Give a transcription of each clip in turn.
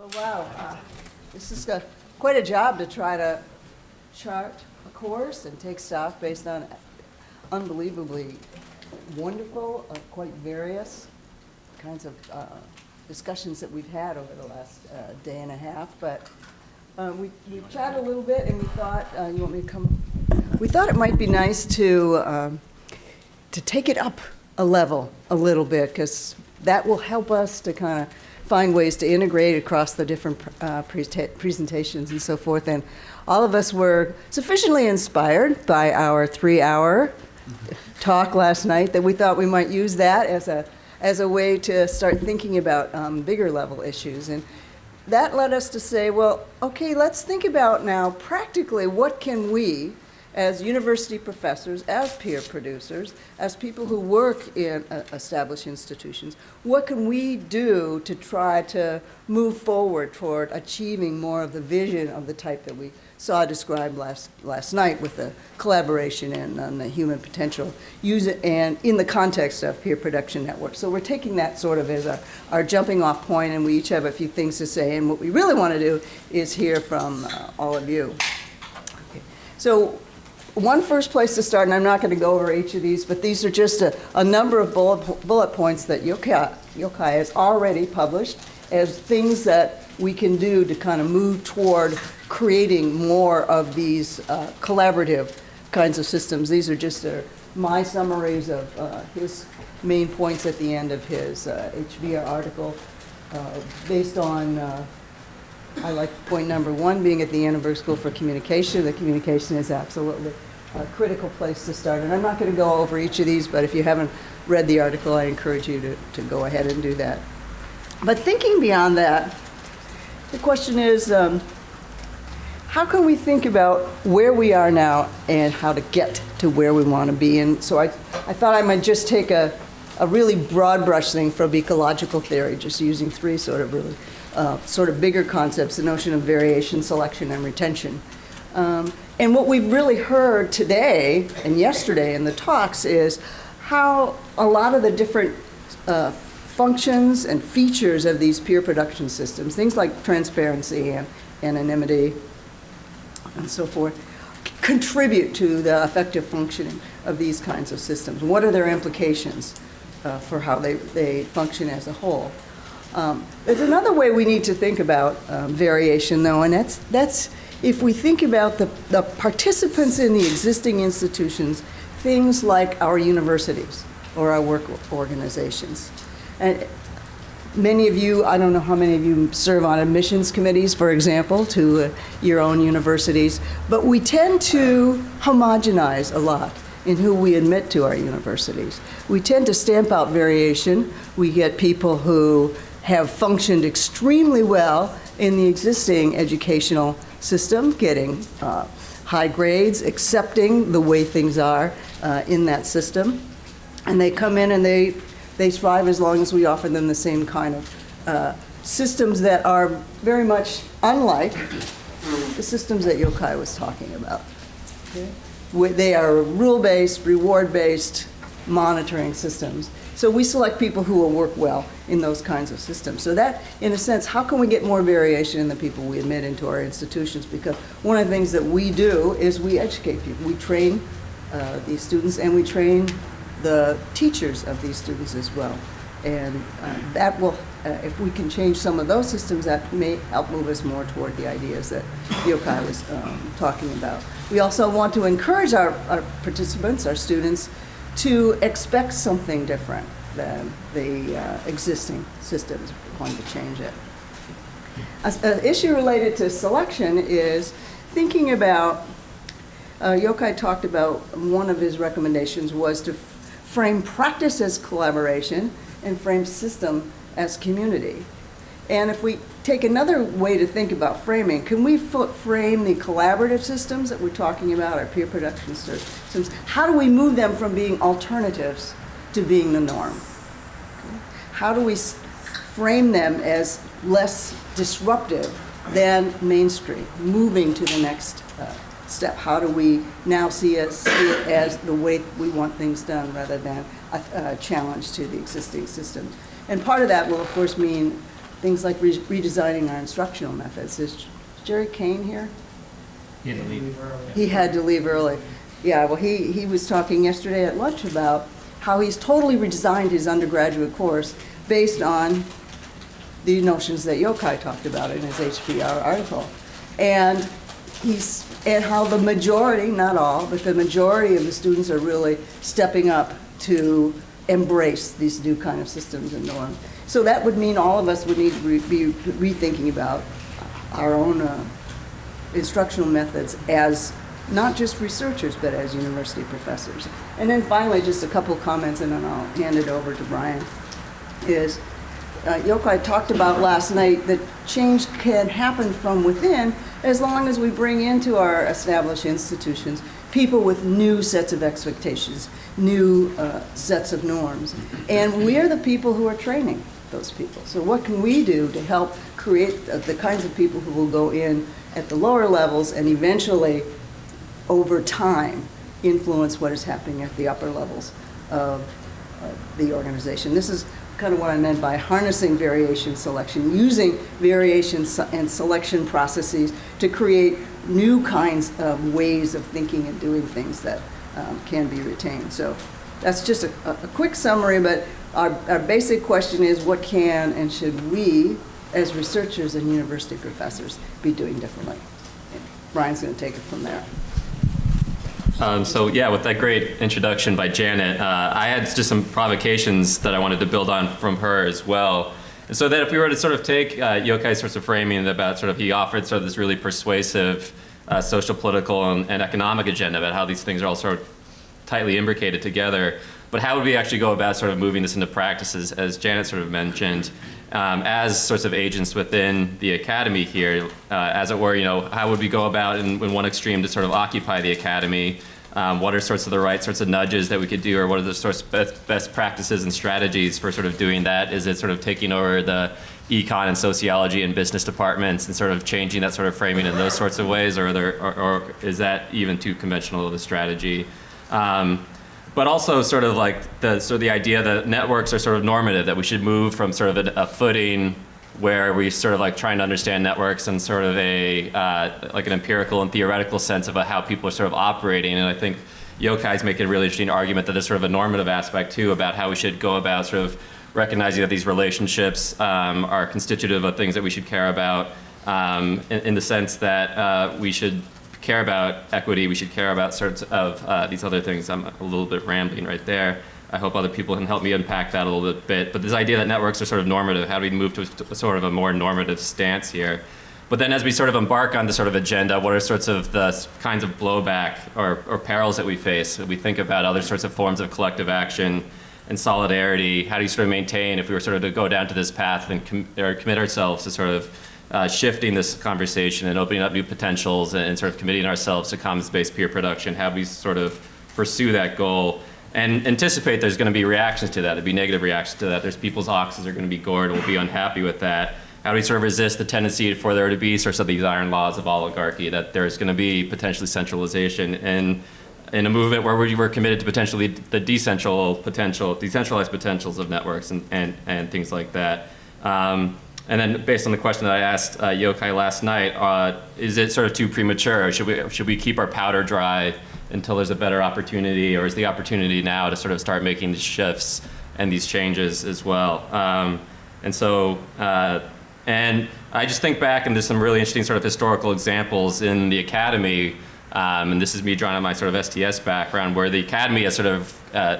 Well, wow, this is quite a job to try to chart a course and take stock based on unbelievably wonderful, quite various kinds of discussions that we've had over the last day and a half. But we chatted a little bit, and we thought, you want me to come? We thought it might be nice to take it up a level a little bit, because that will help us to kind of find ways to integrate across the different presentations and so forth. And all of us were sufficiently inspired by our 3-hour talk last night that we thought we might use that as a way to start thinking about bigger level issues. And that led us to say, well, okay, let's think about now practically what can we, as university professors, as peer producers, as people who work in established institutions, what can we do to try to move forward toward achieving more of the vision of the type that we saw described last night with the collaboration and the human potential, use it and in the context of peer production networks. So we're taking that sort of as our jumping off point, and we each have a few things to say, and what we really want to do is hear from all of you. Okay. So one first place to start, and I'm not going to go over each of these, but these are just a number of bullet points that Yokai has already published as things that we can do to kind of move toward creating more of these collaborative kinds of systems. These are just my summaries of his main points at the end of his HBR article based on I like point number 1 being at the Annenberg School for Communication. The communication is absolutely a critical place to start. And I'm not going to go over each of these, but if you haven't read the article, I encourage you to go ahead and do that. But thinking beyond that, the question is, how can we think about where we are now and how to get to where we want to be? And so I thought I might just take a really broad brush thing from ecological theory, just using 3 sort of really sort of bigger concepts, the notion of variation, selection, and retention. And what we've really heard today and yesterday in the talks is how a lot of the different functions and features of these peer production systems, things like transparency and anonymity and so forth, contribute to the effective functioning of these kinds of systems. What are their implications for how they function as a whole? There's another way we need to think about variation, though, and that's if we think about the participants in the existing institutions, things like our universities or our work organizations. And many of you, I don't know how many of you serve on admissions committees, for example, to your own universities, but we tend to homogenize a lot in who we admit to our universities. We tend to stamp out variation. We get people who have functioned extremely well in the existing educational system, getting high grades, accepting the way things are in that system. And they come in and they thrive as long as we offer them the same kind of systems that are very much unlike the systems that Yokai was talking about. Okay? They are rule-based, reward-based monitoring systems. So we select people who will work well in those kinds of systems. So that, in a sense, how can we get more variation in the people we admit into our institutions? Because one of the things that we do is we educate people. We train these students, and we train the teachers of these students as well. And that will, if we can change some of those systems, that may help move us more toward the ideas that Yokai was talking about. We also want to encourage our participants, our students, to expect something different than the existing systems. We're going to change it. An issue related to selection is thinking about, Yokai talked about one of his recommendations was to frame practice as collaboration and frame system as community. And if we take another way to think about framing, can we frame the collaborative systems that we're talking about, our peer production systems? How do we move them from being alternatives to being the norm? Okay. How do we frame them as less disruptive than mainstream, moving to the next step? How do we now see it as the way we want things done rather than a challenge to the existing system? And part of that will, of course, mean things like redesigning our instructional methods. Is Jerry Kane here? He had to leave early. He had to leave early. Yeah, well, he was talking yesterday at lunch about how he's totally redesigned his undergraduate course based on the notions that Yochai talked about in his HBR article. And how the majority, not all, but the majority of the students are really stepping up to embrace these new kind of systems and norms. So that would mean all of us would need to be rethinking about our own instructional methods as not just researchers, but as university professors. And then finally, just a couple of comments, and then I'll hand it over to Brian, is Yochai talked about last night that change can happen from within as long as we bring into our established institutions people with new sets of expectations, new sets of norms. And we are the people who are training those people. So what can we do to help create the kinds of people who will go in at the lower levels and eventually, over time, influence what is happening at the upper levels of the organization? This is kind of what I meant by harnessing variation selection, using variation and selection processes to create new kinds of ways of thinking and doing things that can be retained. So that's just a quick summary, but our basic question is, what can and should we, as researchers and university professors, be doing differently? And Brian's going to take it from there. So yeah, with that great introduction by Janet, I had just some provocations that I wanted to build on from her as well. And so that if we were to sort of take Yochai's sorts of framing about sort of, he offered sort of this really persuasive social, political, and economic agenda about how these things are all sort of tightly imbricated together. But how would we actually go about sort of moving this into practices, as Janet sort of mentioned, as sorts of agents within the academy here, as it were, how would we go about in one extreme to sort of occupy the academy? What are sorts of the right sorts of nudges that we could do, or what are the sorts of best practices and strategies for sort of doing that? Is it sort of taking over the econ and sociology and business departments and sort of changing that sort of framing in those sorts of ways, or is that even too conventional of a strategy? But also sort of like the idea that networks are sort of normative, that we should move from sort of a footing where we sort of like trying to understand networks in sort of like an empirical and theoretical sense of how people are sort of operating. And I think Yochai's making a really interesting argument that there's sort of a normative aspect too about how we should go about sort of recognizing that these relationships are constitutive of things that we should care about, in the sense that we should care about equity, we should care about sorts of these other things. I'm a little bit rambling right there. I hope other people can help me unpack that a little bit. But this idea that networks are sort of normative, how do we move to sort of a more normative stance here? But then as we sort of embark on this sort of agenda, what are sorts of the kinds of blowback or perils that we face? We think about other sorts of forms of collective action and solidarity. How do you sort of maintain, if we were sort of to go down to this path and commit ourselves to sort of shifting this conversation and opening up new potentials and sort of committing ourselves to commons-based peer production, how we sort of pursue that goal and anticipate there's going to be reactions to that. There'll be negative reactions to that. There's people's oxes are going to be gored and we'll be unhappy with that. How do we sort of resist the tendency for there to be sorts of these iron laws of oligarchy, that there's going to be potentially centralization, and in a movement where we're committed to potentially the decentralized potentials of networks and things like that. And then based on the question that I asked Yochai last night, is it sort of too premature? Or should we keep our powder dry until there's a better opportunity, or is the opportunity now to sort of start making these shifts and these changes as well? And I just think back into some really interesting sort of historical examples in the academy, and this is me drawing on my sort of STS background, where the academy has sort of,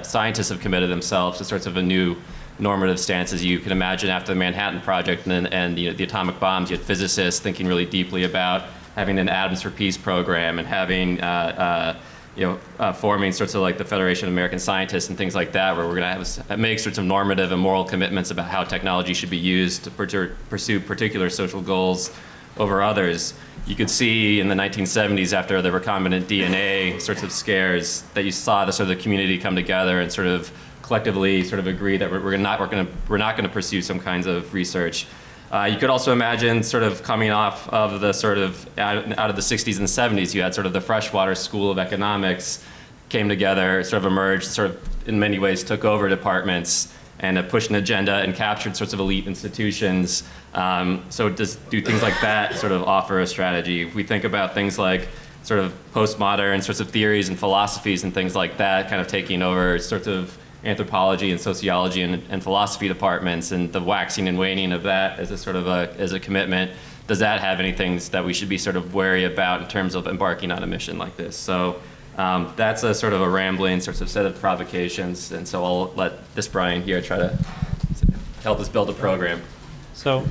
scientists have committed themselves to sorts of a new normative stance. As you can imagine, after the Manhattan Project and the atomic bombs, you had physicists thinking really deeply about having an Atoms for Peace program and having forming sorts of like the Federation of American Scientists and things like that, where we're going to make sorts of normative and moral commitments about how technology should be used to pursue particular social goals over others. You could see in the 1970s, after the recombinant DNA sorts of scares, that you saw the sort of the community come together and sort of collectively sort of agree that we're not going to pursue some kinds of research. You could also imagine sort of coming off of the sort of out of the 60s and 70s, you had sort of the Freshwater School of Economics came together, sort of emerged, sort of in many ways took over departments and have pushed an agenda and captured sorts of elite institutions. So do things like that sort of offer a strategy? If we think about things like sort of postmodern sorts of theories and philosophies and things like that, kind of taking over sorts of anthropology and sociology and philosophy departments, and the waxing and waning of that as a sort of as a commitment, does that have any things that we should be sort of wary about in terms of embarking on a mission like this? So that's a sort of a rambling sort of set of provocations, and so I'll let this Brian here try to help us build a program. So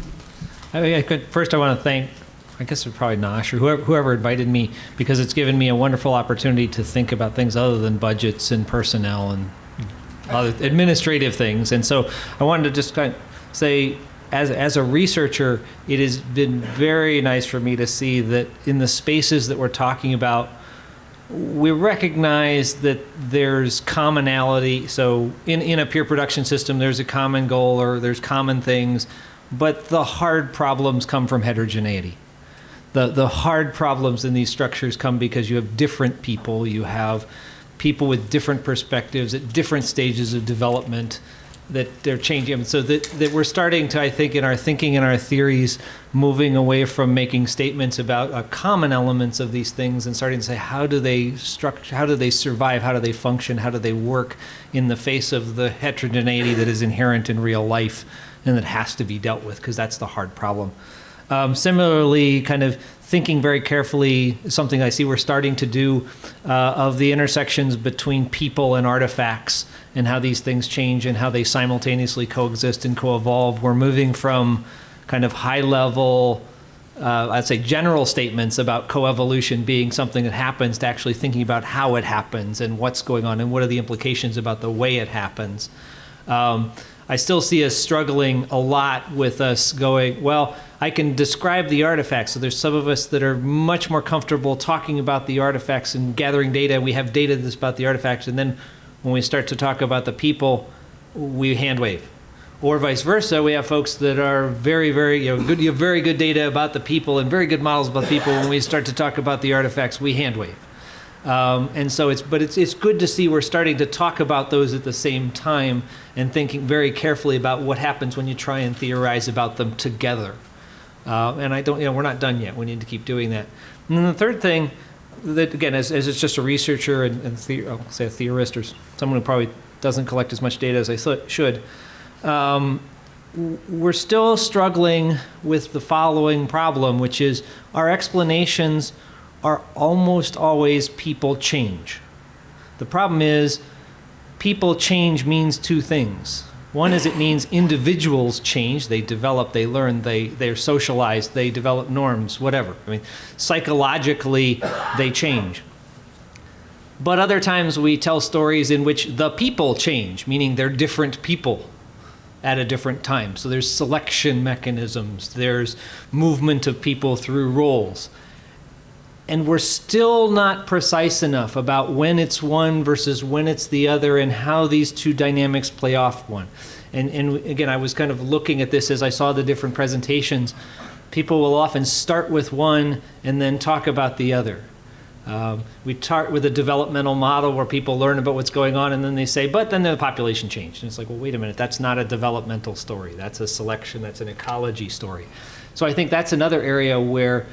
first I want to thank, I guess it's probably Nosh or whoever invited me, because it's given me a wonderful opportunity to think about things other than budgets and personnel and other administrative things. And so I wanted to just kind of say, as a researcher, it has been very nice for me to see that in the spaces that we're talking about, we recognize that there's commonality. So in a peer production system, there's a common goal or there's common things, but the hard problems come from heterogeneity. The hard problems in these structures come because you have different people, you have people with different perspectives at different stages of development, that they're changing. So that we're starting to, I think, in our thinking and our theories, moving away from making statements about common elements of these things and starting to say, how do they survive, how do they function, how do they work in the face of the heterogeneity that is inherent in real life and that has to be dealt with, because that's the hard problem. Similarly, kind of thinking very carefully, something I see we're starting to do, of the intersections between people and artifacts and how these things change and how they simultaneously coexist and co-evolve. We're moving from kind of high-level, I'd say general statements about coevolution being something that happens to actually thinking about how it happens and what's going on and what are the implications about the way it happens. I still see us struggling a lot with us going, well, I can describe the artifacts. So there's some of us that are much more comfortable talking about the artifacts and gathering data. We have data that's about the artifacts. And then when we start to talk about the people, we hand wave. Or vice versa, we have folks that are very, very, good. You have very good data about the people and very good models about people. When we start to talk about the artifacts, we hand wave. And so it's good to see we're starting to talk about those at the same time and thinking very carefully about what happens when you try and theorize about them together. And we're not done yet. We need to keep doing that. And then the third thing, that again, as it's just a researcher and I'll say a theorist or someone who probably doesn't collect as much data as I should, we're still struggling with the following problem, which is our explanations are almost always people change. The problem is people change means two things. One is it means individuals change, they develop, they learn, they're socialized, they develop norms, whatever. I mean, psychologically, they change. But other times we tell stories in which the people change, meaning they're different people at a different time. So there's selection mechanisms, there's movement of people through roles. And we're still not precise enough about when it's one versus when it's the other and how these two dynamics play off one. And again, I was kind of looking at this as I saw the different presentations. People will often start with one and then talk about the other. We start with a developmental model where people learn about what's going on and then they say, but then the population changed. And it's like, well, wait a minute, that's not a developmental story. That's a selection, that's an ecology story. So I think that's another area where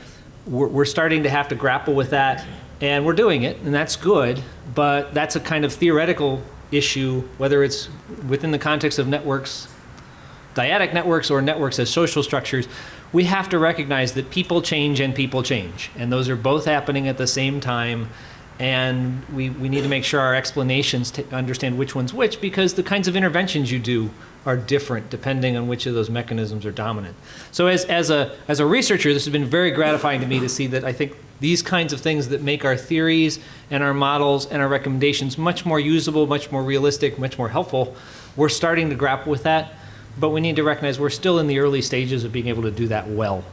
we're starting to have to grapple with that, and we're doing it, and that's good, but that's a kind of theoretical issue, whether it's within the context of networks, dyadic networks, or networks as social structures. We have to recognize that people change and people change, and those are both happening at the same time, and we need to make sure our explanations understand which one's which, because the kinds of interventions you do are different depending on which of those mechanisms are dominant. So as a researcher, this has been very gratifying to me to see that I think these kinds of things that make our theories and our models and our recommendations much more usable, much more realistic, much more helpful, we're starting to grapple with that, but we need to recognize we're still in the early stages of being able to do that well.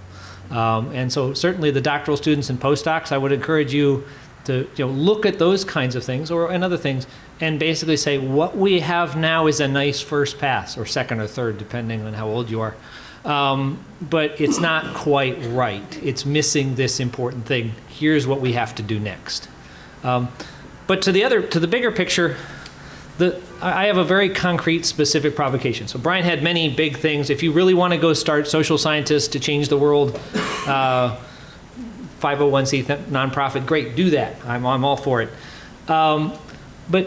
And so certainly the doctoral students and postdocs, I would encourage you to look at those kinds of things and other things and basically say what we have now is a nice first pass or second or third, depending on how old you are. But it's not quite right. It's missing this important thing. Here's what we have to do next. But to the bigger picture, I have a very concrete, specific provocation. So Brian had many big things. If you really want to go start social scientists to change the world, 501c nonprofit, great, do that. I'm all for it. But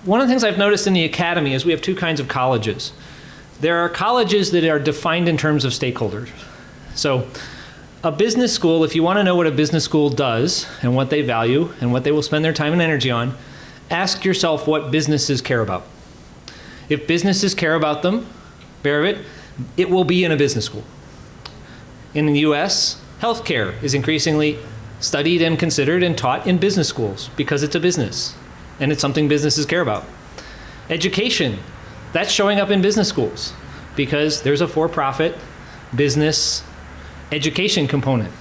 one of the things I've noticed in the academy is we have two kinds of colleges. There are colleges that are defined in terms of stakeholders. So a business school, if you want to know what a business school does and what they value and what they will spend their time and energy on, ask yourself what businesses care about. If businesses care about them, bear of it, it will be in a business school. In the US, healthcare is increasingly studied and considered and taught in business schools because it's a business and it's something businesses care about. Education, that's showing up in business schools because there's a for-profit business education component.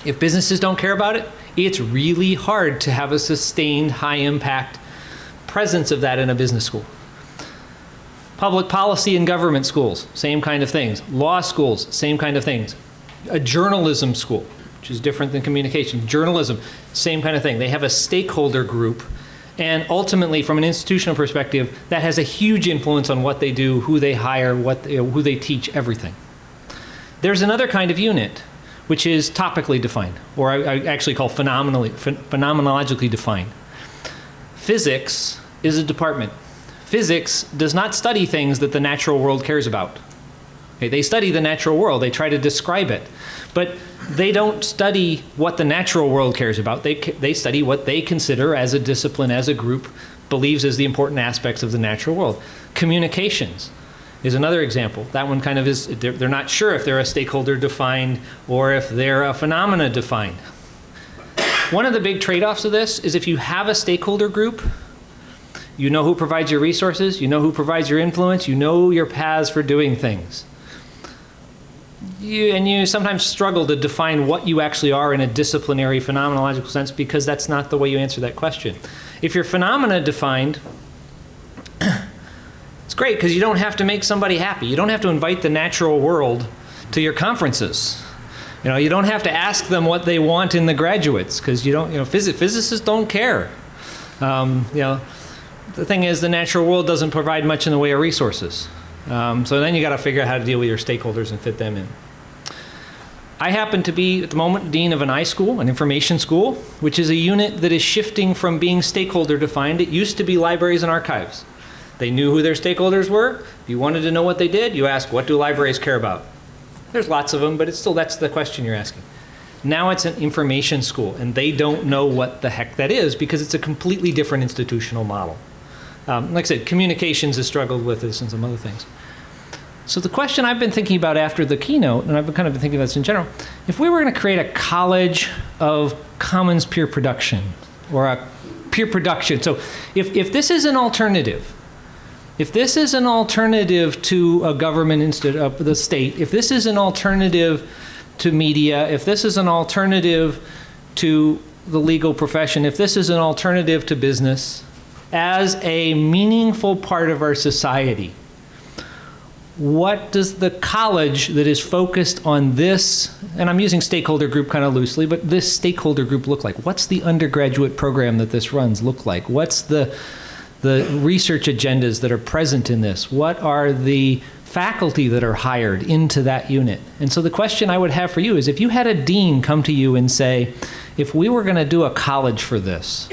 If businesses don't care about it, it's really hard to have a sustained high-impact presence of that in a business school. Public policy and government schools, same kind of things. Law schools, same kind of things. A journalism school, which is different than communication. Journalism, same kind of thing. They have a stakeholder group, and ultimately, from an institutional perspective, that has a huge influence on what they do, who they hire, who they teach, everything. There's another kind of unit, which is topically defined, or I actually call phenomenologically defined. Physics is a department. Physics does not study things that the natural world cares about. Okay, they study the natural world, they try to describe it, but they don't study what the natural world cares about. They study what they consider as a discipline, as a group, believes as the important aspects of the natural world. Communications is another example. That one kind of is, they're not sure if they're a stakeholder defined or if they're a phenomena defined. One of the big trade-offs of this is if you have a stakeholder group, you know who provides your resources, you know who provides your influence, you know your paths for doing things. You sometimes struggle to define what you actually are in a disciplinary, phenomenological sense because that's not the way you answer that question. If you're phenomena defined, it's great because you don't have to make somebody happy. You don't have to invite the natural world to your conferences. You don't have to ask them what they want in the graduates because physicists don't care. The thing is, the natural world doesn't provide much in the way of resources. So then you got to figure out how to deal with your stakeholders and fit them in. I happen to be, at the moment, dean of an I-school, an information school, which is a unit that is shifting from being stakeholder defined. It used to be libraries and archives. They knew who their stakeholders were. If you wanted to know what they did, you ask, what do libraries care about? There's lots of them, but it's still, that's the question you're asking. Now it's an information school, and they don't know what the heck that is because it's a completely different institutional model. Like I said, communications has struggled with this and some other things. So the question I've been thinking about after the keynote, and I've been kind of been thinking about this in general, if we were going to create a college of commons peer production, or a peer production, so if this is an alternative, if this is an alternative to a government institute of the state, if this is an alternative to media, if this is an alternative to the legal profession, if this is an alternative to business, as a meaningful part of our society, what does the college that is focused on this, and I'm using stakeholder group kind of loosely, but this stakeholder group look like? What's the undergraduate program that this runs look like? What's the research agendas that are present in this? What are the faculty that are hired into that unit? And so the question I would have for you is, if you had a dean come to you and say, if we were going to do a college for this,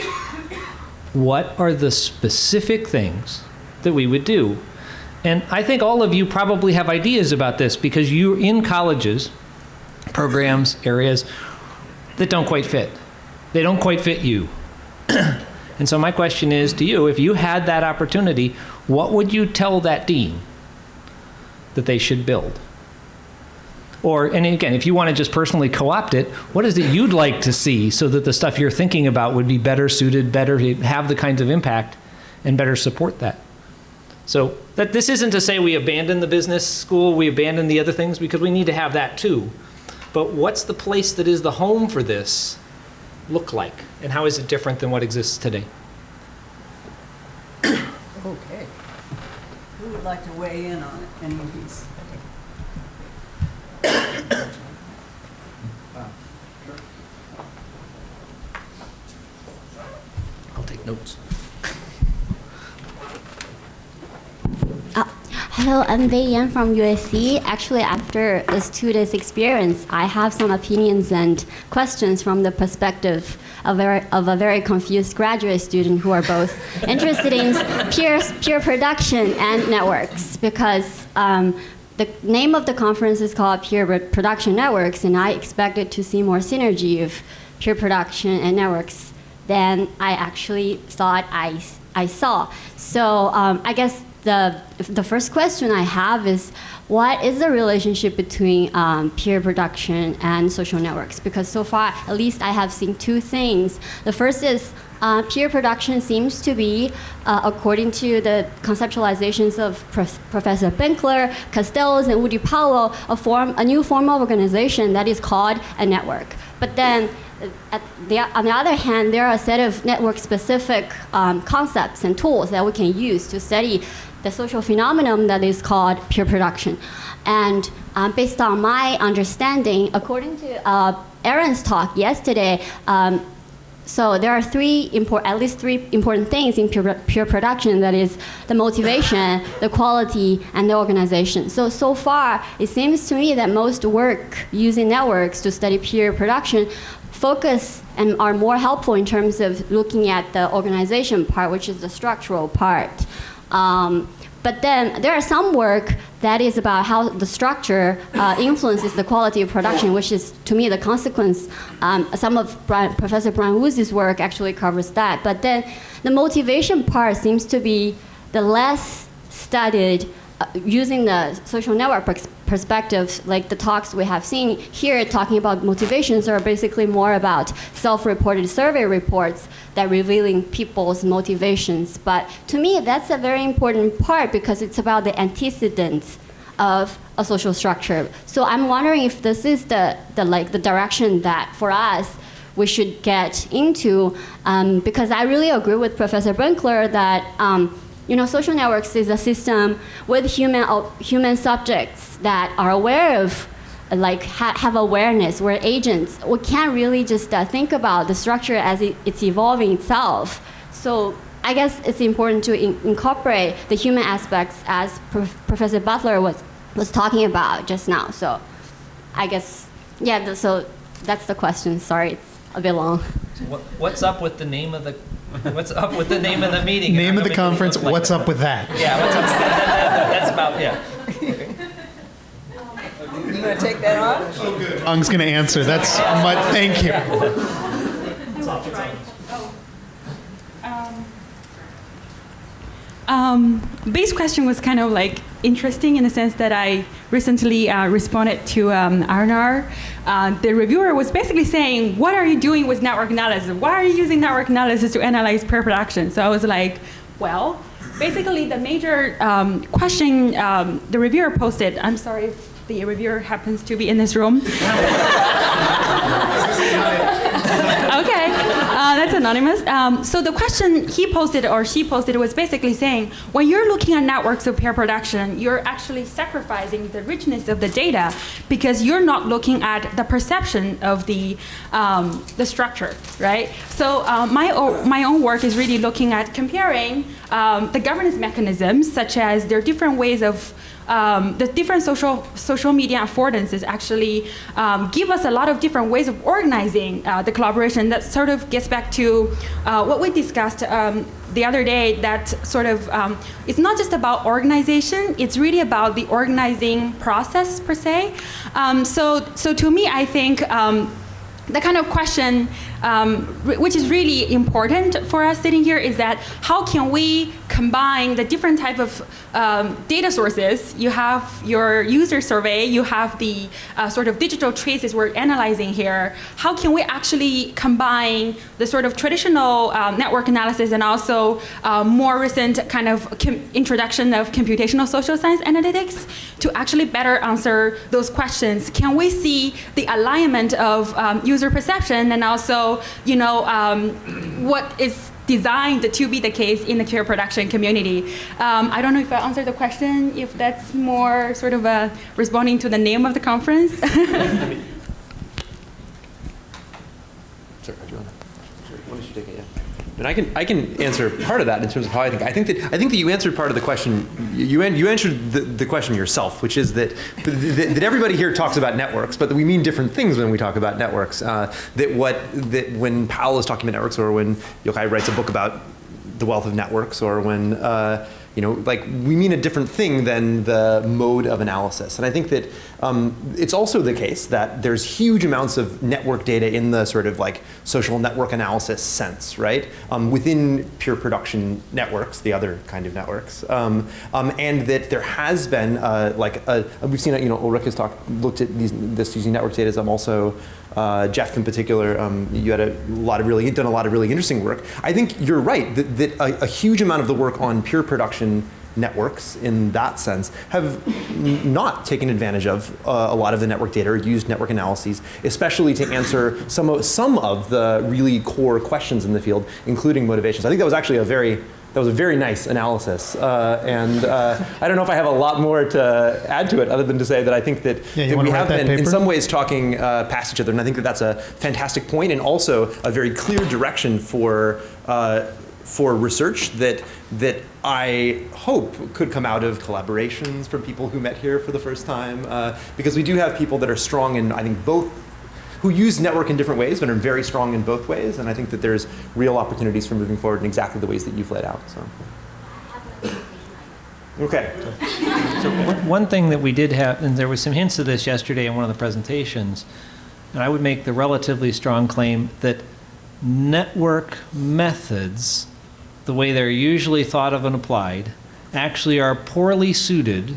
what are the specific things that we would do? And I think all of you probably have ideas about this because you're in colleges, programs, areas that don't quite fit. They don't quite fit you. And so my question is to you, if you had that opportunity, what would you tell that dean that they should build? Or, and again, if you want to just personally co-opt it, what is it you'd like to see so that the stuff you're thinking about would be better suited, better have the kinds of impact, and better support that? So that this isn't to say we abandon the business school, we abandon the other things, because we need to have that too. But what's the place that is the home for this look like? And how is it different than what exists today? Okay. Who would like to weigh in on it, any of these? I'll take notes. Hello, I'm Wei Yan from USC. Actually, after this 2 days experience, I have some opinions and questions from the perspective of a very confused graduate student who are both interested in peer production and networks, because the name of the conference is called Peer Production Networks, and I expected to see more synergy of peer production and networks than I actually thought I saw. So I guess the first question I have is, what is the relationship between peer production and social networks? Because so far, at least I have seen two things. The first is peer production seems to be, according to the conceptualizations of Professor Benkler, Castells, and Woody Powell, a new form of organization that is called a network. But then, on the other hand, there are a set of network-specific concepts and tools that we can use to study the social phenomenon that is called peer production. And based on my understanding, according to Aaron's talk yesterday, so there are at least three important things in peer production, that is the motivation, the quality, and the organization. So far, it seems to me that most work using networks to study peer production focus and are more helpful in terms of looking at the organization part, which is the structural part. But then there are some work that is about how the structure influences the quality of production, which is, to me, the consequence. Some of Professor Brian Wooz's work actually covers that. But then the motivation part seems to be the less studied using the social network perspective. Like the talks we have seen here talking about motivations are basically more about self-reported survey reports that revealing people's motivations. But to me, that's a very important part because it's about the antecedents of a social structure. So I'm wondering if this is the direction that for us we should get into, because I really agree with Professor Benkler that social networks is a system with human subjects that are aware of, have awareness. We're agents. We can't really just think about the structure as it's evolving itself. So I guess it's important to incorporate the human aspects, as Professor Butler was talking about just now. So I guess, so that's the question. Sorry, it's a bit long. So what's up with the name of the meeting? Name of the conference, what's up with that? Yeah, what's up? That's about, yeah. You want to take that on? Ang's going to answer. That's my, thank you. Base question was kind of like interesting in the sense that I recently responded to Arnar. The reviewer was basically saying, what are you doing with network analysis? Why are you using network analysis to analyze peer production? So I was like, well, basically the major question the reviewer posted, I'm sorry if the reviewer happens to be in this room. Okay, that's anonymous. So the question he posted or she posted was basically saying, when you're looking at networks of peer production, you're actually sacrificing the richness of the data because you're not looking at the perception of the structure, right? So my own work is really looking at comparing the governance mechanisms, such as there are different ways of the different social media affordances actually give us a lot of different ways of organizing the collaboration. That sort of gets back to what we discussed the other day, that sort of, it's not just about organization, it's really about the organizing process per se. So to me, I think the kind of question which is really important for us sitting here is that how can we combine the different type of data sources? You have your user survey, you have the sort of digital traces we're analyzing here. How can we actually combine the sort of traditional network analysis and also more recent kind of introduction of computational social science analytics to actually better answer those questions? Can we see the alignment of user perception and also, what is designed to be the case in the peer production community? I don't know if I answered the question, if that's more sort of responding to the name of the conference. Sorry, why don't you take it? Yeah. And I can answer part of that in terms of how I think. I think that you answered part of the question. You answered the question yourself, which is that everybody here talks about networks, but that we mean different things when we talk about networks. That when Powell is talking about networks, or when Yochai writes a book about the wealth of networks, or when we mean a different thing than the mode of analysis. And I think that it's also the case that there's huge amounts of network data in the sort of like social network analysis sense, right? Within pure production networks, the other kind of networks, and that there has been we've seen Ulrike's looked at this using network data. I'm also Jeff in particular, you had done a lot of really interesting work. I think you're right that a huge amount of the work on pure production networks, in that sense, have not taken advantage of a lot of the network data or used network analyses, especially to answer some of the really core questions in the field, including motivations. I think that was actually a very nice analysis, and I don't know if I have a lot more to add to it, other than to say that I think that we have been, in some ways, talking past each other, and I think that that's a fantastic point, and also a very clear direction for research that I hope could come out of collaborations from people who met here for the first time, because we do have people that are strong in, I think, both, who use network in different ways, but are very strong in both ways, and I think that there's real opportunities for moving forward in exactly the ways that you've laid out. So. Okay. So one thing that we did have, and there was some hints of this yesterday in one of the presentations, and I would make the relatively strong claim that network methods, the way they're usually thought of and applied, actually are poorly suited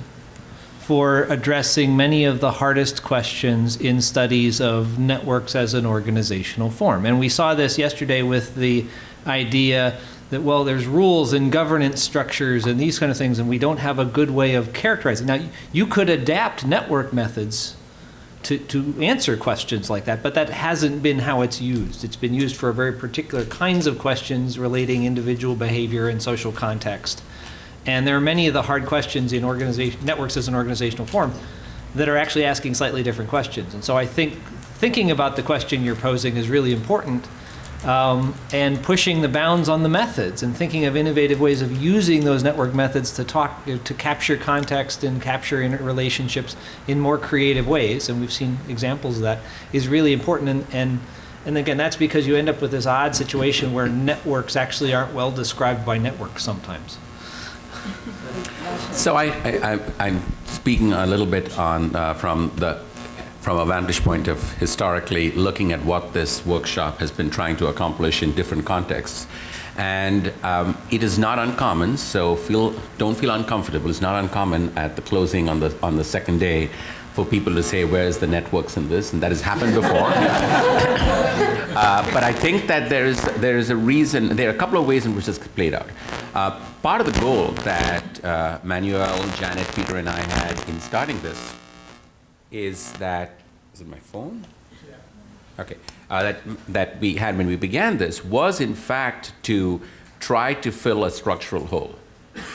for addressing many of the hardest questions in studies of networks as an organizational form. And we saw this yesterday with the idea that, well, there's rules and governance structures and these kind of things, and we don't have a good way of characterizing. Now, you could adapt network methods to answer questions like that, but that hasn't been how it's used. It's been used for very particular kinds of questions relating individual behavior and social context. And there are many of the hard questions in networks as an organizational form that are actually asking slightly different questions. And so I think thinking about the question you're posing is really important, and pushing the bounds on the methods and thinking of innovative ways of using those network methods to capture context and capture relationships in more creative ways. And we've seen examples of that is really important. And again, that's because you end up with this odd situation where networks actually aren't well described by networks sometimes. So I'm speaking a little bit on from a vantage point of historically looking at what this workshop has been trying to accomplish in different contexts. And it is not uncommon, so don't feel uncomfortable. It's not uncommon at the closing on the second day for people to say, where's the networks in this? And that has happened before. But I think that there is a reason, there are a couple of ways in which this played out. Part of the goal that Manuel, Janet, Peter, and I had in starting this is that, is it my phone? Yeah. Okay. That we had when we began this was in fact to try to fill a structural hole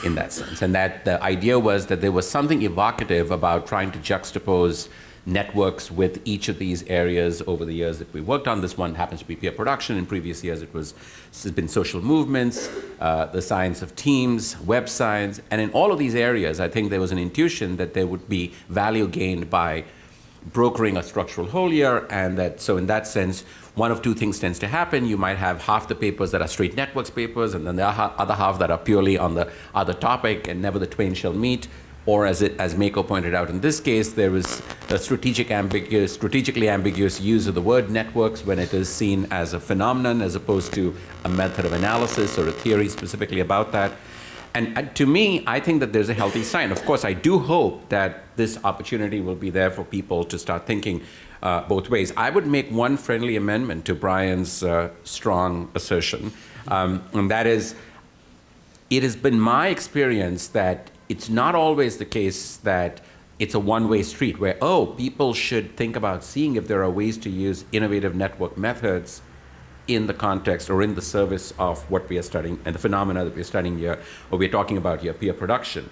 in that sense. And that the idea was that there was something evocative about trying to juxtapose networks with each of these areas over the years that we worked on. This one happens to be peer production. In previous years, it's been social movements, the science of teams, web science. And in all of these areas, I think there was an intuition that there would be value gained by brokering a structural hole here, and that, so in that sense, one of two things tends to happen. You might have half the papers that are straight networks papers, and then the other half that are purely on the other topic, and never the twain shall meet. Or as Mako pointed out in this case, there was a strategically ambiguous use of the word networks when it is seen as a phenomenon as opposed to a method of analysis or a theory specifically about that. And to me, I think that there's a healthy sign. Of course, I do hope that this opportunity will be there for people to start thinking both ways. I would make one friendly amendment to Brian's strong assertion, and that is, it has been my experience that it's not always the case that it's a one-way street where, people should think about seeing if there are ways to use innovative network methods in the context or in the service of what we are studying and the phenomena that we're studying here, or we're talking about here, peer production.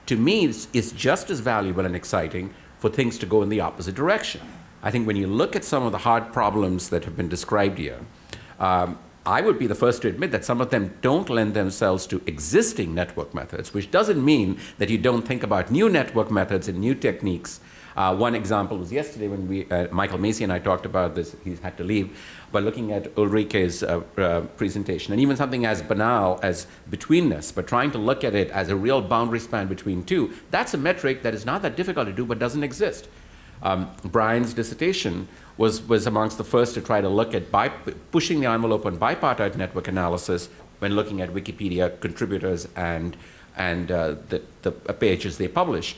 To me, it's just as valuable and exciting for things to go in the opposite direction. I think when you look at some of the hard problems that have been described here, I would be the first to admit that some of them don't lend themselves to existing network methods, which doesn't mean that you don't think about new network methods and new techniques. One example was yesterday when Michael Macy and I talked about this. He had to leave, but looking at Ulrike's presentation, and even something as banal as betweenness, but trying to look at it as a real boundary span between two, that's a metric that is not that difficult to do, but doesn't exist. Brian's dissertation was amongst the first to try to look at pushing the envelope on bipartite network analysis when looking at Wikipedia contributors and the pages they publish.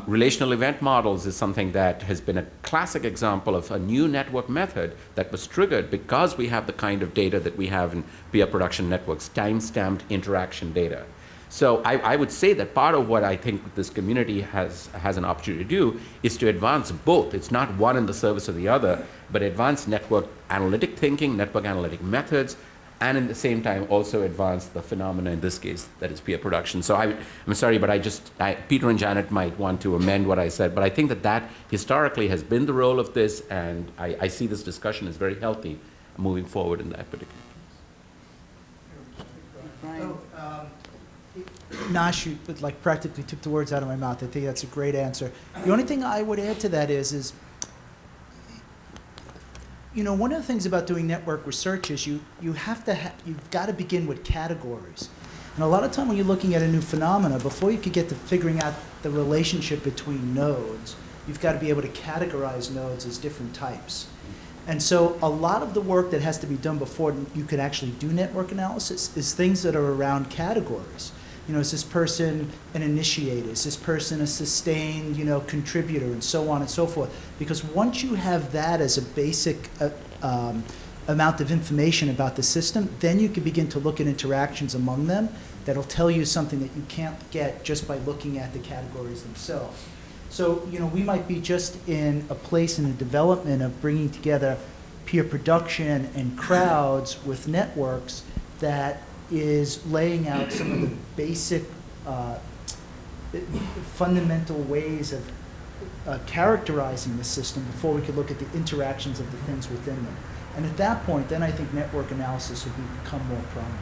Relational event models is something that has been a classic example of a new network method that was triggered because we have the kind of data that we have in peer production networks, time-stamped interaction data. So I would say that part of what I think this community has an opportunity to do is to advance both. It's not one in the service of the other, but advance network analytic thinking, network analytic methods, and at the same time also advance the phenomena, in this case, that is peer production. So I'm sorry, but Peter and Janet might want to amend what I said, but I think that historically has been the role of this, and I see this discussion as very healthy moving forward in that particular. Nash, you practically took the words out of my mouth. I think that's a great answer. The only thing I would add to that is one of the things about doing network research is you've got to begin with categories. And a lot of time when you're looking at a new phenomena, before you could get to figuring out the relationship between nodes, you've got to be able to categorize nodes as different types. And so a lot of the work that has to be done before you can actually do network analysis is things that are around categories. Is this person an initiator? Is this person a sustained, contributor, and so on and so forth? Because once you have that as a basic amount of information about the system, then you can begin to look at interactions among them that'll tell you something that you can't get just by looking at the categories themselves. So, we might be just in a place in the development of bringing together peer production and crowds with networks that is laying out some of the basic fundamental ways of characterizing the system before we could look at the interactions of the things within them. And at that point, then I think network analysis will become more prominent.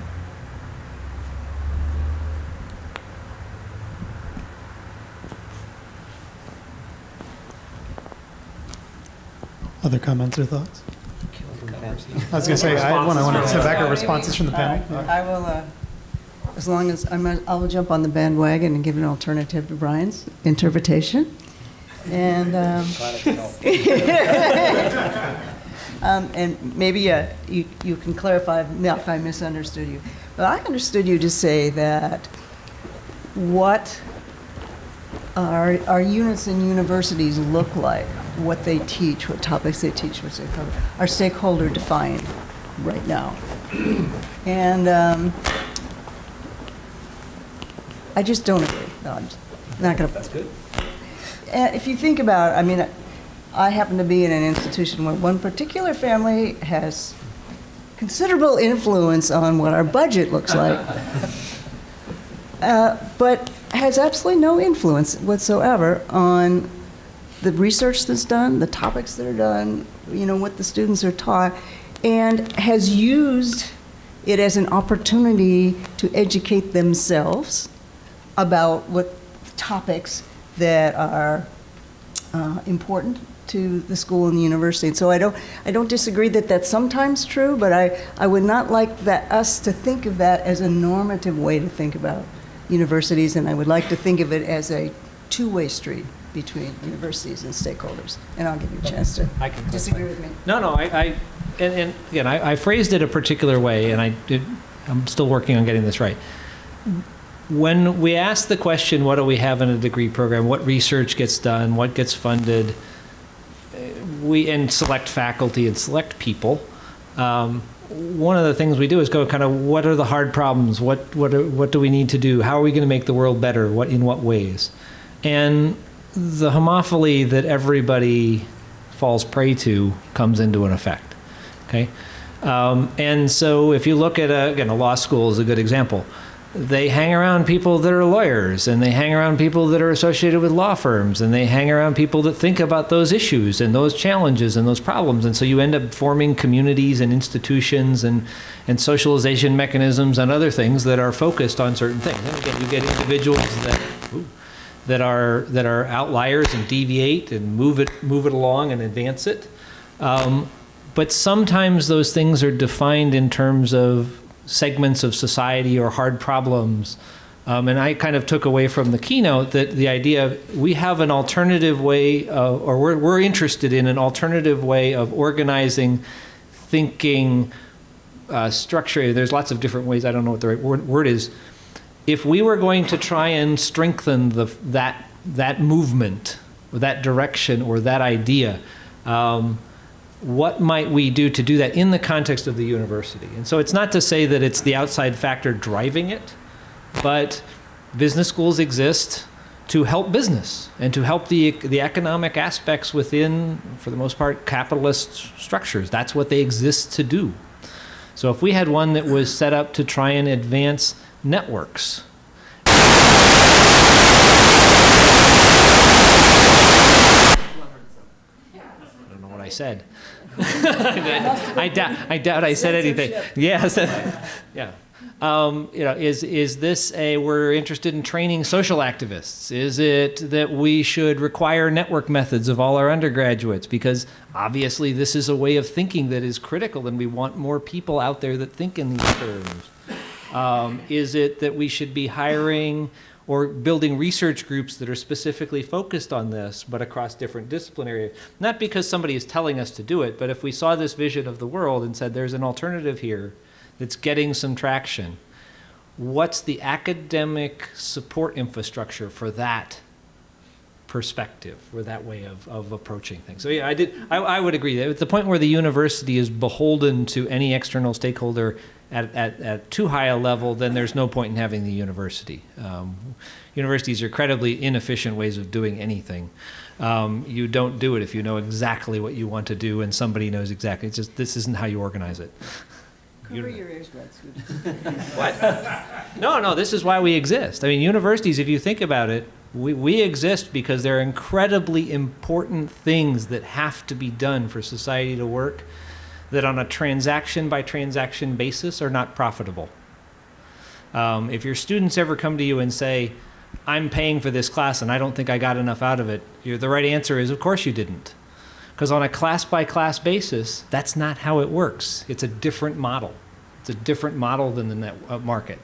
Other comments or thoughts? I was going to say, I want to sit back our responses from the panel. I will, as long as I will jump on the bandwagon and give an alternative to Brian's interpretation. And and maybe you can clarify if I misunderstood you. But I understood you to say that what our units in universities look like, what they teach, what topics they teach, what they cover, are stakeholder defined right now. And I just don't agree. No, I'm just not going to. That's good. And if you think about it, I happen to be in an institution where one particular family has considerable influence on what our budget looks like, but has absolutely no influence whatsoever on the research that's done, the topics that are done, what the students are taught, and has used it as an opportunity to educate themselves about what topics that are important to the school and the university. And so I don't disagree that that's sometimes true, but I would not like us to think of that as a normative way to think about universities, and I would like to think of it as a two-way street between universities and stakeholders. And I'll give you a chance to disagree with me. No, and again, I phrased it a particular way, and I'm still working on getting this right. When we ask the question, what do we have in a degree program, what research gets done, what gets funded, and select faculty and select people, one of the things we do is go kind of, what are the hard problems? What do we need to do? How are we going to make the world better? In what ways? And the homophily that everybody falls prey to comes into an effect. Okay, and so if you look at a law school is a good example. they hang around people that are lawyers, and they hang around people that are associated with law firms, and they hang around people that think about those issues and those challenges and those problems. And so you end up forming communities and institutions and socialization mechanisms and other things that are focused on certain things. And again, you get individuals that are outliers and deviate and move it along and advance it. But sometimes those things are defined in terms of segments of society or hard problems. And I kind of took away from the keynote that the idea we have an alternative way, or we're interested in an alternative way of organizing, thinking, structure. There's lots of different ways. I don't know what the right word is. If we were going to try and strengthen that movement, or that direction, or that idea, what might we do to do that in the context of the university? And so it's not to say that it's the outside factor driving it, but business schools exist to help business and to help the economic aspects within, for the most part, capitalist structures. That's what they exist to do. So if we had one that was set up to try and advance networks, I don't know what I said. I doubt I said anything. Yeah. Yeah. Is this we're interested in training social activists? Is it that we should require network methods of all our undergraduates? Because obviously this is a way of thinking that is critical, and we want more people out there that think in these terms. Is it that we should be hiring or building research groups that are specifically focused on this, but across different disciplinary? Not because somebody is telling us to do it, but if we saw this vision of the world and said there's an alternative here that's getting some traction, what's the academic support infrastructure for that perspective, or that way of approaching things? So yeah, I would agree that at the point where the university is beholden to any external stakeholder at too high a level, then there's no point in having the university. Universities are incredibly inefficient ways of doing anything. You don't do it if you know exactly what you want to do and somebody knows exactly. It's just, this isn't how you organize it. Cover your ears, grad students. What? No, this is why we exist. I mean, universities, if you think about it, we exist because there are incredibly important things that have to be done for society to work that on a transaction by transaction basis are not profitable. If your students ever come to you and say, I'm paying for this class and I don't think I got enough out of it, the right answer is, of course you didn't. Because on a class-by-class basis, that's not how it works. It's a different model. It's a different model than the net market.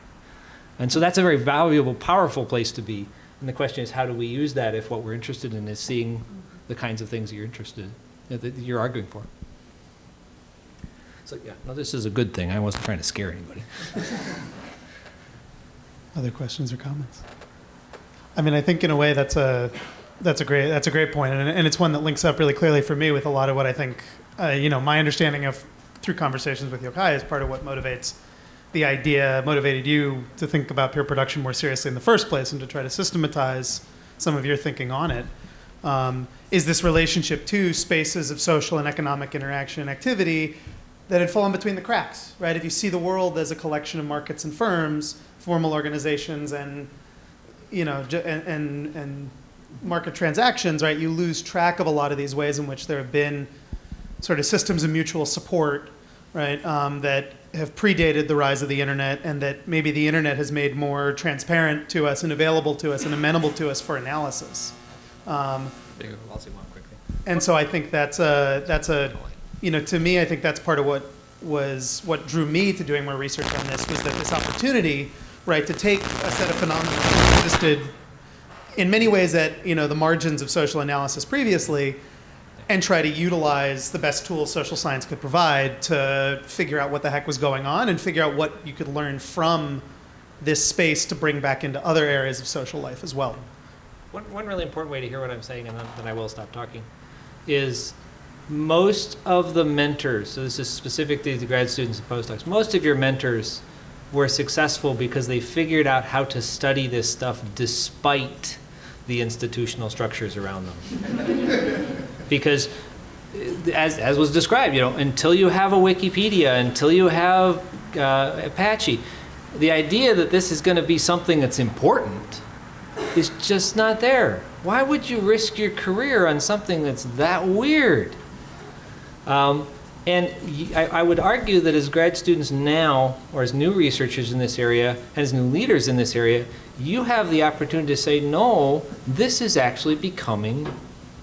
And so that's a very valuable, powerful place to be. And the question is, how do we use that if what we're interested in is seeing the kinds of things that you're interested in, that you're arguing for? So yeah, no, this is a good thing. I wasn't trying to scare anybody. Other questions or comments? I mean, I think in a way that's a great point, and it's one that links up really clearly for me with a lot of what I think, my understanding of through conversations with Yochai is part of what motivated you to think about peer production more seriously in the first place and to try to systematize some of your thinking on it. Is this relationship to spaces of social and economic interaction and activity that had fallen between the cracks, right? If you see the world as a collection of markets and firms, formal organizations, and and market transactions, right? You lose track of a lot of these ways in which there have been sort of systems of mutual support, right? That have predated the rise of the internet, and that maybe the internet has made more transparent to us and available to us and amenable to us for analysis. And so I think that's a to me, I think that's part of what drew me to doing more research on this, was that this opportunity, right, to take a set of phenomena that existed in many ways at the margins of social analysis previously, and try to utilize the best tools social science could provide to figure out what the heck was going on and figure out what you could learn from this space to bring back into other areas of social life as well. One really important way to hear what I'm saying, and then I will stop talking, is most of the mentors, so this is specific to the grad students and postdocs, most of your mentors were successful because they figured out how to study this stuff despite the institutional structures around them. Because as was described, until you have a Wikipedia, until you have Apache, the idea that this is going to be something that's important is just not there. Why would you risk your career on something that's that weird? I would argue that as grad students now, or as new researchers in this area, and as new leaders in this area, you have the opportunity to say, no, this is actually becoming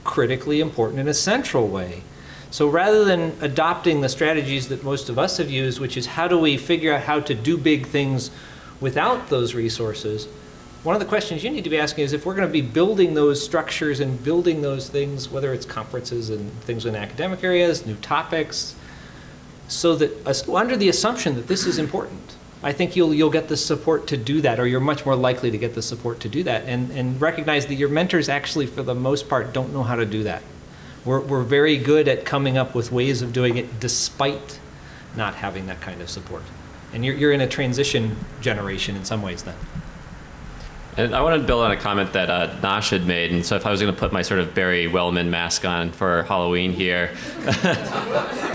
critically important in a central way. So rather than adopting the strategies that most of us have used, which is how do we figure out how to do big things without those resources, one of the questions you need to be asking is if we're going to be building those structures and building those things, whether it's conferences and things in academic areas, new topics, so that under the assumption that this is important, I think you'll get the support to do that, or you're much more likely to get the support to do that, and recognize that your mentors actually, for the most part, don't know how to do that. We're very good at coming up with ways of doing it despite not having that kind of support. And you're in a transition generation in some ways then. And I wanted to build on a comment that Nash had made. And so if I was going to put my sort of Barry Wellman mask on for Halloween here,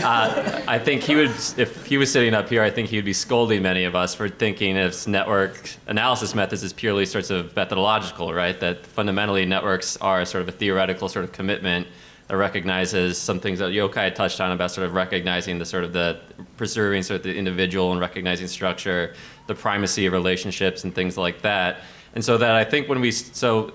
I think he would, if he was sitting up here, I think he would be scolding many of us for thinking of network analysis methods as purely sorts of methodological, right? That fundamentally networks are sort of a theoretical sort of commitment that recognizes some things that Yochai had touched on about sort of recognizing the sort of the preserving sort of the individual and recognizing structure, the primacy of relationships and things like that. And so that I think when we, so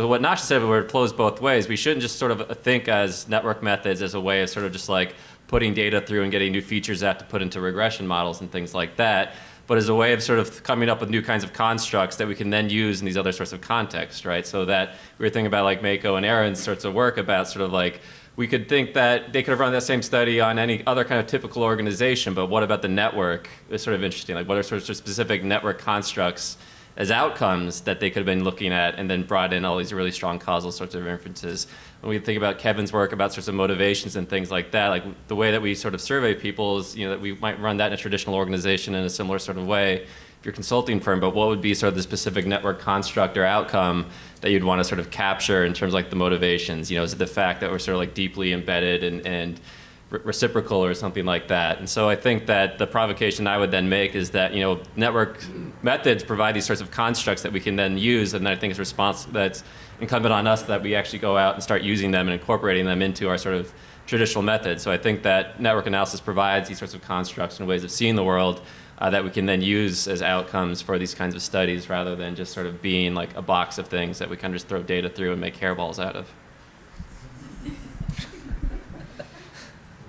what Nash said, where it flows both ways, we shouldn't just sort of think as network methods as a way of sort of just like putting data through and getting new features out to put into regression models and things like that, but as a way of sort of coming up with new kinds of constructs that we can then use in these other sorts of contexts, right? So that we were thinking about like Mako and Aaron's sorts of work about sort of like, we could think that they could have run that same study on any other kind of typical organization, but what about the network? It's sort of interesting. Like what are sort of specific network constructs as outcomes that they could have been looking at and then brought in all these really strong causal sorts of inferences. When we think about Kevin's work about sorts of motivations and things like that, like the way that we sort of survey people is, you know, that we might run that in a traditional organization in a similar sort of way if you're a consulting firm, but what would be sort of the specific network construct or outcome that you'd want to sort of capture in terms of like the motivations? You know, is it the fact that we're sort of like deeply embedded and reciprocal or something like that? And so I think that the provocation I would then make is that, you know, network methods provide these sorts of constructs that we can then use, and I think that's incumbent on us that we actually go out and start using them and incorporating them into our sort of traditional methods. So I think that network analysis provides these sorts of constructs and ways of seeing the world that we can then use as outcomes for these kinds of studies, rather than just sort of being like a box of things that we can just throw data through and make hairballs out of.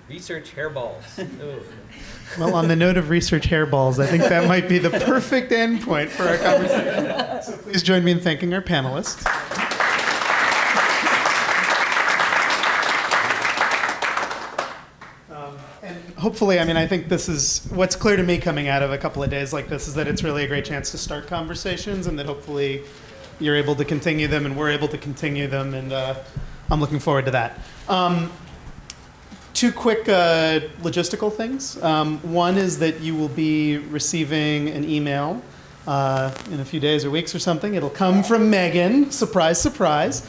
Research hairballs. Well, on the note of research hairballs, I think that might be the perfect endpoint for our conversation. So please join me in thanking our panelists. And hopefully, I mean, I think this is what's clear to me coming out of a couple of days like this is that it's really a great chance to start conversations, and that hopefully you're able to continue them and we're able to continue them, and I'm looking forward to that. Two quick logistical things. One is that you will be receiving an email in a few days or weeks or something. It'll come from Megan, surprise, surprise,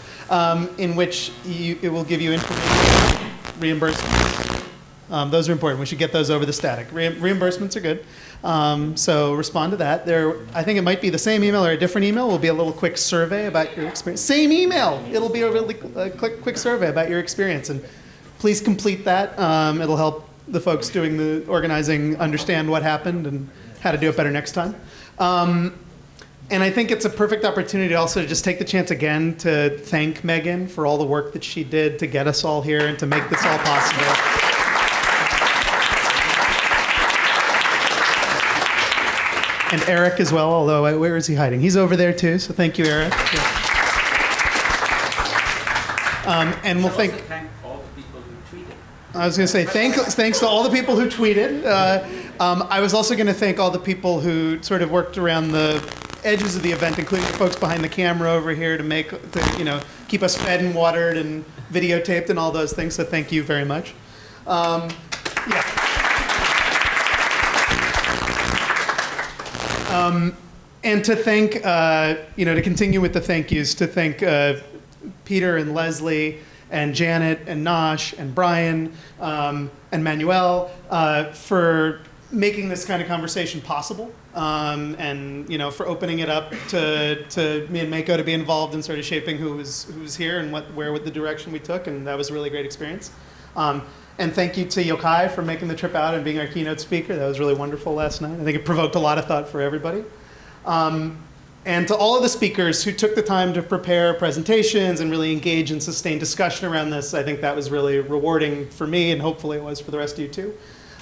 in which it will give you information on reimbursements. Those are important. We should get those over the static. Reimbursements are good. So respond to that. I think it might be the same email or a different email. Will be a little quick survey about your experience. Same email. It'll be a really quick survey about your experience. And please complete that. It'll help the folks doing the organizing understand what happened and how to do it better next time. And I think it's a perfect opportunity also to just take the chance again to thank Megan for all the work that she did to get us all here and to make this all possible. And Eric as well, although where is he hiding? He's over there too, so thank you, Eric. Yeah. And we'll thank all the people who tweeted. I was going to say thanks to all the people who tweeted. I was also going to thank all the people who sort of worked around the edges of the event, including the folks behind the camera over here to keep us fed and watered and videotaped and all those things. So thank you very much. Yeah. And to thank, to continue with the thank yous, to thank Peter and Leslie and Janet and Nosh and Brian and Manuel for making this kind of conversation possible. and for opening it up to me and Mako to be involved in sort of shaping who was here and where the direction we took, and that was a really great experience. And thank you to Yokai for making the trip out and being our keynote speaker. That was really wonderful last night. I think it provoked a lot of thought for everybody. And to all of the speakers who took the time to prepare presentations and really engage and sustain discussion around this, I think that was really rewarding for me, and hopefully it was for the rest of you too.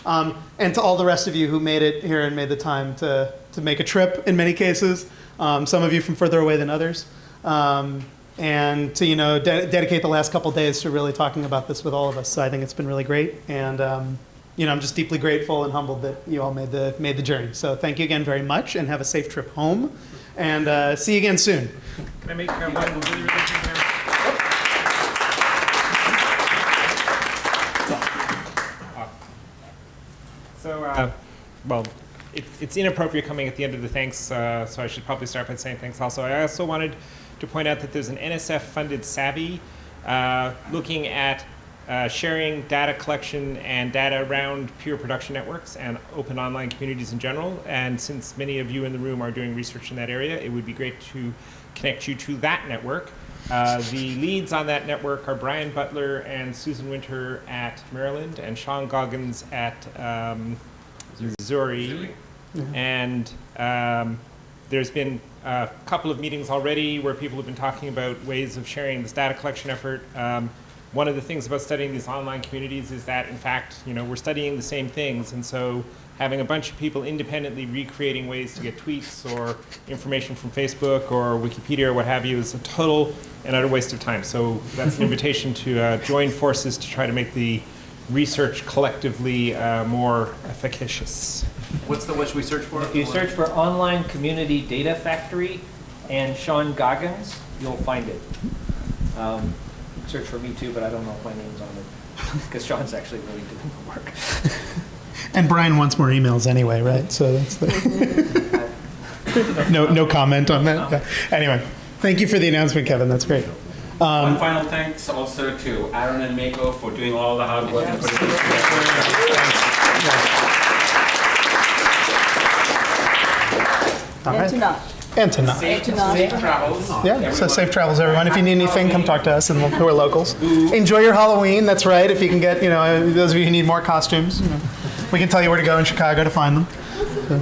And to all the rest of you who made it here and made the time to make a trip in many cases, some of you from further away than others, and to dedicate the last couple days to really talking about this with all of us. So I think it's been really great, and I'm just deeply grateful and humbled that you all made the journey. So thank you again very much, and have a safe trip home. And see you again soon. Can I make one really quick comment? So, well, it's inappropriate coming at the end of the thanks, so I should probably start by saying thanks also. I also wanted to point out that there's an NSF-funded Savvy looking at sharing data collection and data around peer production networks and open online communities in general. And since many of you in the room are doing research in that area, it would be great to connect you to that network. The leads on that network are Brian Butler and Susan Winter at Maryland, and Sean Goggins at Missouri. And there's been a couple of meetings already where people have been talking about ways of sharing this data collection effort. One of the things about studying these online communities is that, in fact, we're studying the same things, and so having a bunch of people independently recreating ways to get tweets or information from Facebook or Wikipedia or what have you is a total and utter waste of time. So that's an invitation to join forces to try to make the research collectively more efficacious. What should we search for? If you search for Online Community Data Factory and Sean Goggins, you'll find it. Search for me too, but I don't know if my name's on it because Sean's actually really doing the work. And Brian wants more emails anyway, right? So that's the no comment on that. Yeah. Anyway, thank you for the announcement, Kevin. That's great. One final thanks also to Aaron and Mako for doing all the hard work and putting this together. And to not. And to not. Safe travels. Yeah, so safe travels, everyone. If you need anything, come talk to us and who are locals. Enjoy your Halloween, that's right. If you can get, those of you who need more costumes, we can tell you where to go in Chicago to find them. So.